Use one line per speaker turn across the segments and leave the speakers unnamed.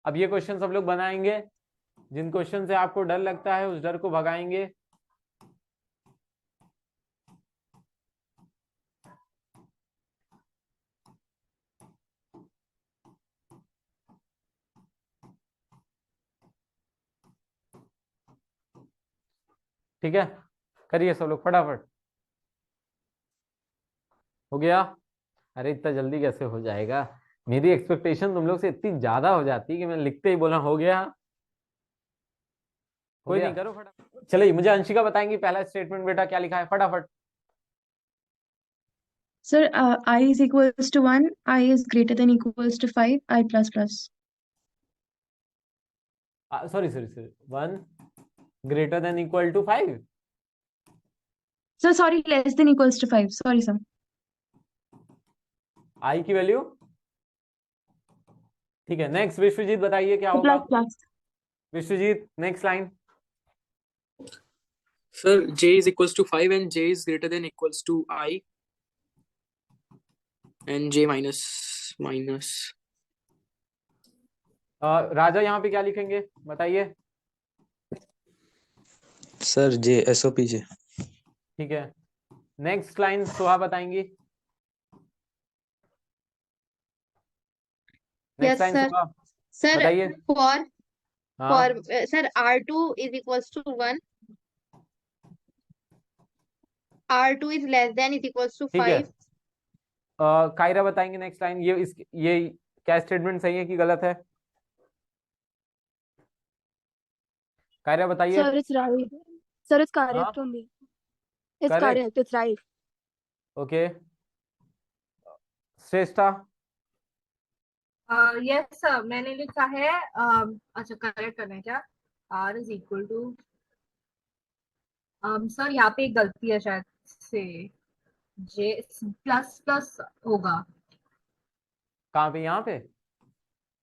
अब ये क्वेश्चन सब लोग बनाएंगे, जिन क्वेश्चन से आपको डर लगता है उस डर को भगाएंगे। ठीक है, करिए सब लोग फटाफट। हो गया? अरे इतना जल्दी कैसे हो जाएगा, मेरी एक्सपेक्टेशन तुम लोग से इतनी ज्यादा हो जाती है कि मैं लिखते ही बोला हो गया। कोई नहीं, करो फटाफट। चलिए मुझे अंशिका बताएंगी पहला स्टेटमेंट बेटा क्या लिखा है, फटाफट।
Sir, I is equals to 1, I is greater than equals to 5, I plus plus.
Sorry sorry sorry, 1 greater than equal to 5।
Sir, sorry, less than equals to 5. Sorry, sir.
आई की वैल्यू, ठीक है। Next Vishwajeet बताइए क्या होगा।
Plus plus.
Vishwajit next line.
Sir, j is equals to 5 and j is greater than equals to I and j minus.
राजा यहाँ पे क्या लिखेंगे बताइए।
सर जे SOP जे।
ठीक है, नेक्स्ट लाइन सुहा बताएंगी। Next
Yes,
line
sir.
सुहा
Sir,
बताइए।
for
हाँ
sir, R2 is equals to 1. R2 is less than is equals to
ठीक है,
5.
कायरा बताएंगे नेक्स्ट लाइन। ये क्या स्टेटमेंट सही है कि गलत है, कायरा बताइए।
Sir, it's right. Sir, it's
हाँ
correct only. It's
correct,
correct. It's right.
Okay. Shreshtha.
Yes sir, मैंने लिखा है अच्छा करेक्ट करना है क्या? R is equal to sir यहाँ पे एक गलती है शायद से, J प्लस प्लस होगा।
कहाँ पे, यहाँ पे?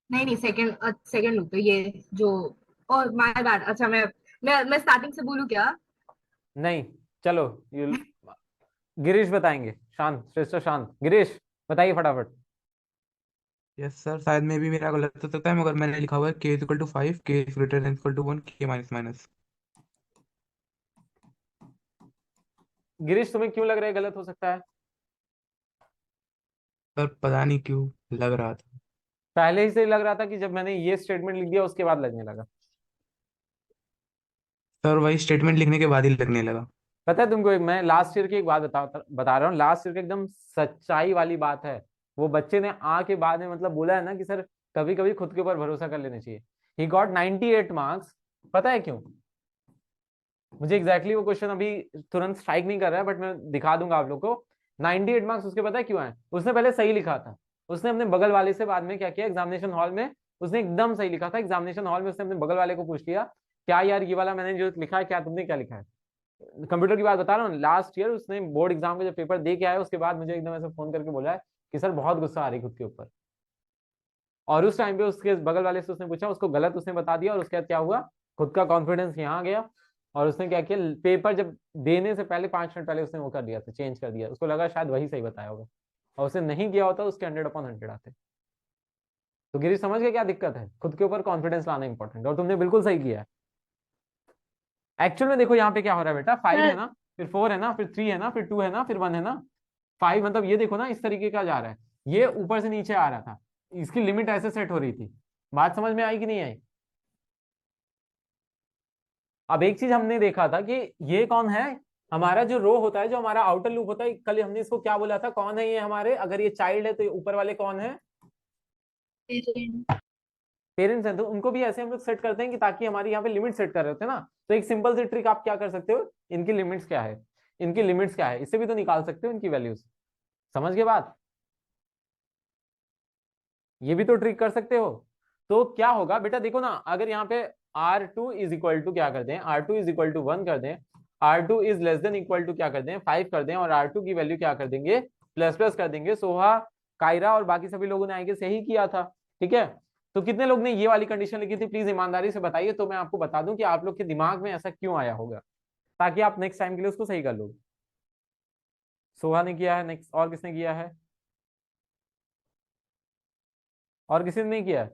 नहीं नहीं, सेकंड सेकंड लूप पे ये जो, और माय बैड। अच्छा मैं स्टार्टिंग से बोलूँ क्या?
नहीं, चलो गिरीश बताएंगे। शांत, श्रेष्ठा शांत। गिरीश बताइए फटाफट।
यस सर, शायद में भी मेरा गलत हो सकता है, मगर मैंने लिखा हुआ है k is equal to 5, k is greater than equal to 1, k minus minus.
Girish तुम्हें क्यों लग रहा है गलत हो सकता है?
सर पता नहीं क्यों लग रहा था।
पहले ही से लग रहा था कि जब मैंने ये स्टेटमेंट लिख दिया उसके बाद लगने लगा?
सर वही स्टेटमेंट लिखने के बाद ही लगने लगा।
पता है तुमको, मैं लास्ट ईयर की एक बात बता रहा हूँ। लास्ट ईयर की एकदम सच्चाई वाली बात है। वो बच्चे ने के बाद में मतलब बोला है ना कि सर कभी कभी खुद के ऊपर भरोसा कर लेना चाहिए। He got 98 marks. पता है क्यों? मुझे एग्जैक्टली वो क्वेश्चन अभी तुरंत स्ट्राइक नहीं कर रहा है, बट मैं दिखा दूंगा आप लोग को। 98 मार्क्स उसके पता है क्यों आए? उसने पहले सही लिखा था। उसने अपने बगल वाले से बाद में क्या किया, एग्जामिनेशन हॉल में उसने एकदम सही लिखा था। एग्जामिनेशन हॉल में उसने अपने बगल वाले को पूछ लिया, क्या यार ये वाला मैंने जो लिखा है क्या तुमने क्या लिखा है। कंप्यूटर की बात बता रहा हूँ। लास्ट ईयर उसने बोर्ड एग्जाम का जब पेपर दे के आया उसके बाद मुझे एकदम ऐसे फोन करके बोला है कि सर बहुत गुस्सा आ रही खुद के ऊपर। और उस टाइम पे उसके बगल वाले से उसने पूछा, उसको गलत उसने बता दिया, और उसके बाद क्या हुआ, खुद का कॉन्फिडेंस यहाँ गया। और उसने क्या किया, पेपर जब देने से पहले 5 मिनट पहले उसने वो कर दिया था, चेंज कर दिया। उसको लगा शायद वही सही बताया होगा, और उसने नहीं किया होता उसके 100/100 आते। तो गिरीश समझ गए क्या दिक्कत है? खुद के ऊपर कॉन्फिडेंस लाना इंपॉर्टेंट, और तुमने बिल्कुल सही किया है। एक्चुअल में देखो यहाँ पे क्या हो रहा है बेटा, 5 है ना, फिर 4 है ना, फिर 3 है ना, फिर 2 है ना, फिर 1 है ना। 5 मतलब ये देखो ना इस तरीके का जा रहा है, ये ऊपर से नीचे आ रहा था, इसकी लिमिट ऐसे सेट हो रही थी। बात समझ में आई कि नहीं आई? अब एक चीज हमने देखा था कि ये कौन है, हमारा जो रो होता है, जो हमारा आउटर लूप होता है, कल हमने इसको क्या बोला था, कौन है ये हमारे, अगर ये चाइल्ड है तो ये ऊपर वाले कौन है, पेरेंट्स हैं। तो उनको भी ऐसे हम लोग सेट करते हैं कि ताकि हमारी यहाँ पे लिमिट सेट कर रहे होते हैं ना। तो एक सिंपल सी ट्रिक आप क्या कर सकते हो, इनकी लिमिट्स क्या है, इनकी लिमिट्स क्या है, इससे भी तो निकाल सकते हो इनकी वैल्यूज। समझ गए बात? ये भी तो ट्रिक कर सकते हो। तो क्या होगा बेटा, देखो ना, अगर यहाँ पे R2 इज इक्वल टू क्या कर दें, R2 इज इक्वल टू 1 कर दें, R2 is less than equal to क्या कर दें, 5 कर दें, और R2 की वैल्यू क्या कर देंगे, प्लस प्लस कर देंगे। सोहा, कायरा और बाकी सभी लोगों ने आगे सही किया था। ठीक है, तो कितने लोग ने ये वाली कंडीशन लिखी थी, प्लीज ईमानदारी से बताइए, तो मैं आपको बता दूं कि आप लोग के दिमाग में ऐसा क्यों आया होगा, ताकि आप नेक्स्ट टाइम के लिए उसको सही कर लो। सोहा ने किया है, नेक्स्ट और किसने किया है, और किसी ने नहीं किया है?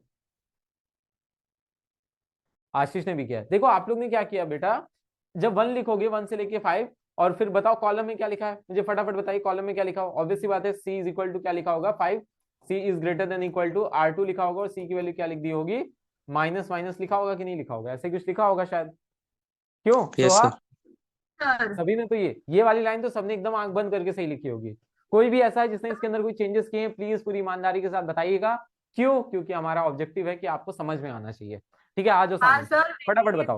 आशीष ने भी किया। देखो आप लोग ने क्या किया बेटा, जब 1 लिखोगे 1 से लेके 5, और फिर बताओ कॉलम में क्या लिखा है, मुझे फटाफट बताइए कॉलम में क्या लिखा हो। ऑब्वियसली बात है, c इज इक्वल टू क्या लिखा होगा 5, c is greater than equal to R2 लिखा होगा, और c की वैल्यू क्या लिख दी होगी, माइनस माइनस लिखा होगा कि नहीं लिखा होगा, ऐसे कुछ लिखा होगा शायद। क्यों
यस
सोहा?
सर।
सर
सभी ने तो ये वाली लाइन तो सबने एकदम आंख बंद करके सही लिखी होगी। कोई भी ऐसा है जिसने इसके अंदर कोई चेंजेस किए हैं, प्लीज पूरी ईमानदारी के साथ बताइएगा। क्यों? क्योंकि हमारा ऑब्जेक्टिव है कि आपको समझ में आना चाहिए। ठीक है, आ जाओ
हाँ
सामने,
सर,
फटाफट बताओ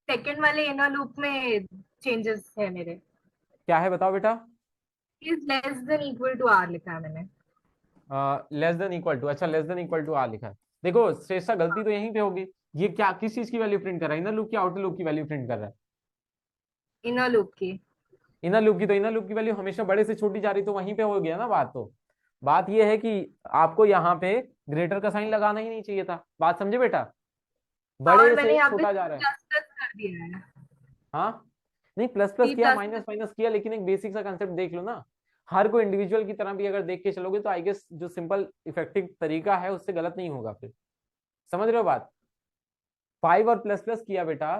सेकंड वाले इनर लूप में चेंजेस है मेरे।
क्या है, बताओ बेटा।
Is less than equal to R लिखा है मैंने।
लेस देन इक्वल टू, अच्छा less than equal to R लिखा है। देखो श्रेष्ठा, गलती तो यहीं पे होगी। ये क्या, किस चीज की वैल्यू प्रिंट कर रहा है, इनर लूप की आउटर लूप की वैल्यू प्रिंट कर रहा है?
इनर लूप की।
इनर लूप की, तो इनर लूप की वैल्यू हमेशा बड़े से छोटी जा रही, तो वहीं पे हो गया ना बात। तो बात ये है कि आपको यहाँ पे ग्रेटर का साइन लगाना ही नहीं चाहिए था। बात समझे बेटा,
और
बड़े
मैंने
से
यहाँ पे
छोटा जा रहा है।
प्लस प्लस कर दिया है।
हाँ, नहीं प्लस प्लस
C
किया,
प्लस
माइनस माइनस किया, लेकिन एक बेसिक सा कंसेप्ट देख लो ना। हर कोई इंडिविजुअल की तरह भी अगर देख के चलोगे तो आई गेस जो सिंपल इफेक्टिव तरीका है उससे गलत नहीं होगा फिर। समझ रहे हो बात? 5 और प्लस प्लस किया बेटा,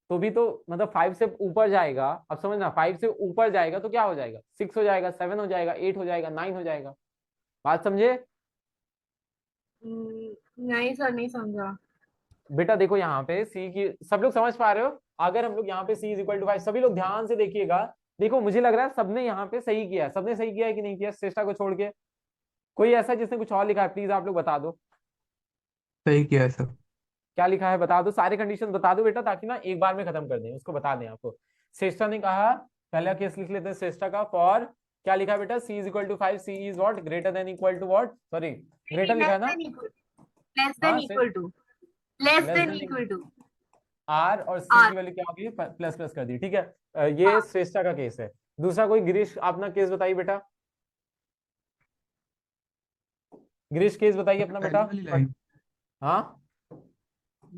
तो भी तो मतलब 5 से ऊपर जाएगा। अब समझना, 5 से ऊपर जाएगा तो क्या हो जाएगा, 6 हो जाएगा, 7 हो जाएगा, 8 हो जाएगा, 9 हो जाएगा। बात समझे
नहीं सर, नहीं समझा।
बेटा? देखो यहाँ पे सी की, सब लोग समझ पा रहे हो? अगर हम लोग यहाँ पे सी इज इक्वल टू 5, सभी लोग ध्यान से देखिएगा। देखो मुझे लग रहा है सबने यहाँ पे सही किया है। सबने सही किया है कि नहीं किया, श्रेष्ठा को छोड़ के? कोई ऐसा है जिसने कुछ और लिखा है, प्लीज आप लोग बता दो।
सही किया है सर।
क्या लिखा है बता दो, सारे कंडीशन बता दो बेटा, ताकि ना एक बार में खत्म कर दें, उसको बता दें आपको। श्रेष्ठा ने कहा, पहला केस लिख लेते हैं श्रेष्ठा का। फॉर क्या लिखा है बेटा, C is equal to 5, C is what, greater than equal to what, sorry greater लिखा है ना?
लेस देन
हाँ,
equal to, less
less
than
than
equal to
R, और सी
आर।
की वैल्यू क्या होगी, प्लस प्लस कर दी। ठीक है, ये श्रेष्ठा का केस है। दूसरा कोई, गिरीश अपना केस बताइए बेटा। गिरीश केस बताइए अपना
पहली
बेटा।
वाली लाइन,
हाँ,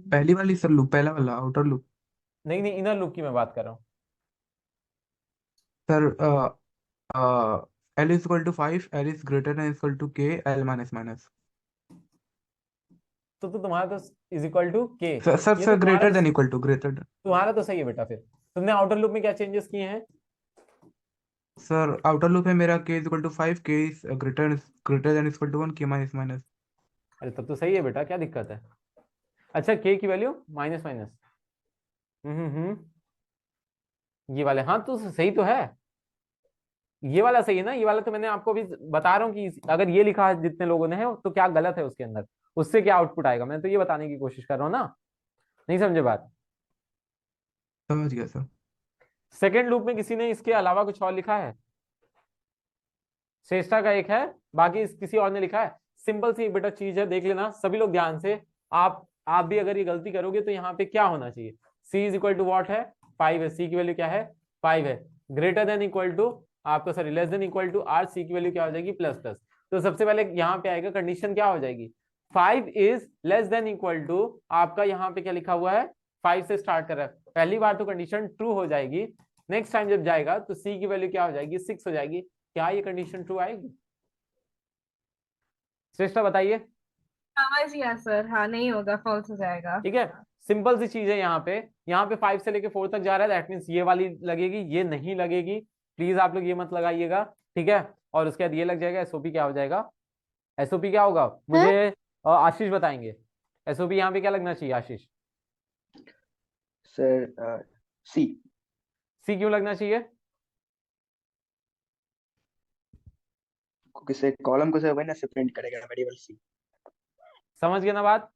पहली वाली सर लूप, पहला वाला आउटर लूप।
नहीं नहीं, इनर लूप की मैं बात कर रहा हूँ।
Sir L is equal to 5, L is greater than equal to K, L minus minus।
तो तुम्हारा तो is equal to K,
sir sir
ये
सर
तो
greater than equal to, greater than.
तुम्हारा तो सही है बेटा। फिर तुमने आउटर लूप में क्या चेंजेस किए हैं?
सर आउटर लूप है मेरा K is equal to 5, K is greater than equal to 1, K minus minus।
अरे तब तो सही है बेटा, क्या दिक्कत है? अच्छा, के की वैल्यू माइनस माइनस, ये वाले, हाँ तो सही तो है। ये वाला सही है ना, ये वाला तो मैंने आपको अभी बता रहा हूँ कि अगर ये लिखा है जितने लोगों ने है तो क्या गलत है उसके अंदर, उससे क्या आउटपुट आएगा, मैं तो ये बताने की कोशिश कर रहा हूँ ना। नहीं समझे बात?
समझ गया सर।
सेकेंड लूप में किसी ने इसके अलावा कुछ और लिखा है? श्रेष्ठा का एक है, बाकी किसी और ने लिखा है? सिंपल सी बेटा चीज है, देख लेना सभी लोग ध्यान से। आप भी अगर ये गलती करोगे तो यहाँ पे क्या होना चाहिए, c is equal to what है, 5 है, c की वैल्यू क्या है, 5 है, ग्रेटर देन इक्वल टू आपका, sorry less than equal to r, c की वैल्यू क्या हो जाएगी, प्लस प्लस। तो सबसे पहले यहाँ पे आएगा कंडीशन क्या हो जाएगी, 5 is less than equal to, आपका यहाँ पे क्या लिखा हुआ है, 5 से स्टार्ट कर रहा है, पहली बार तो कंडीशन ट्रू हो जाएगी। नेक्स्ट टाइम जब जाएगा तो c की वैल्यू क्या हो जाएगी, 6 हो जाएगी। क्या ये कंडीशन ट्रू आएगी? श्रेष्ठा बताइए।
समझ गया सर, हाँ नहीं होगा, फॉल्स हो जाएगा।
ठीक है, सिंपल सी चीज है। यहाँ पे 5 से लेके 4 तक जा रहा है, दैट मीन्स ये वाली लगेगी, ये नहीं लगेगी। प्लीज आप लोग ये मत लगाइएगा, ठीक है। और उसके बाद ये लग जाएगा, एसओपी क्या हो जाएगा, एसओपी क्या होगा मुझे आशीष बताएंगे। एसओपी यहाँ पे क्या लगना चाहिए आशीष?
सर सी।
सी क्यों लगना चाहिए?
किसी कॉलम को सर वही ना से प्रिंट करेगा वेरिएबल सी।
समझ गए ना बात?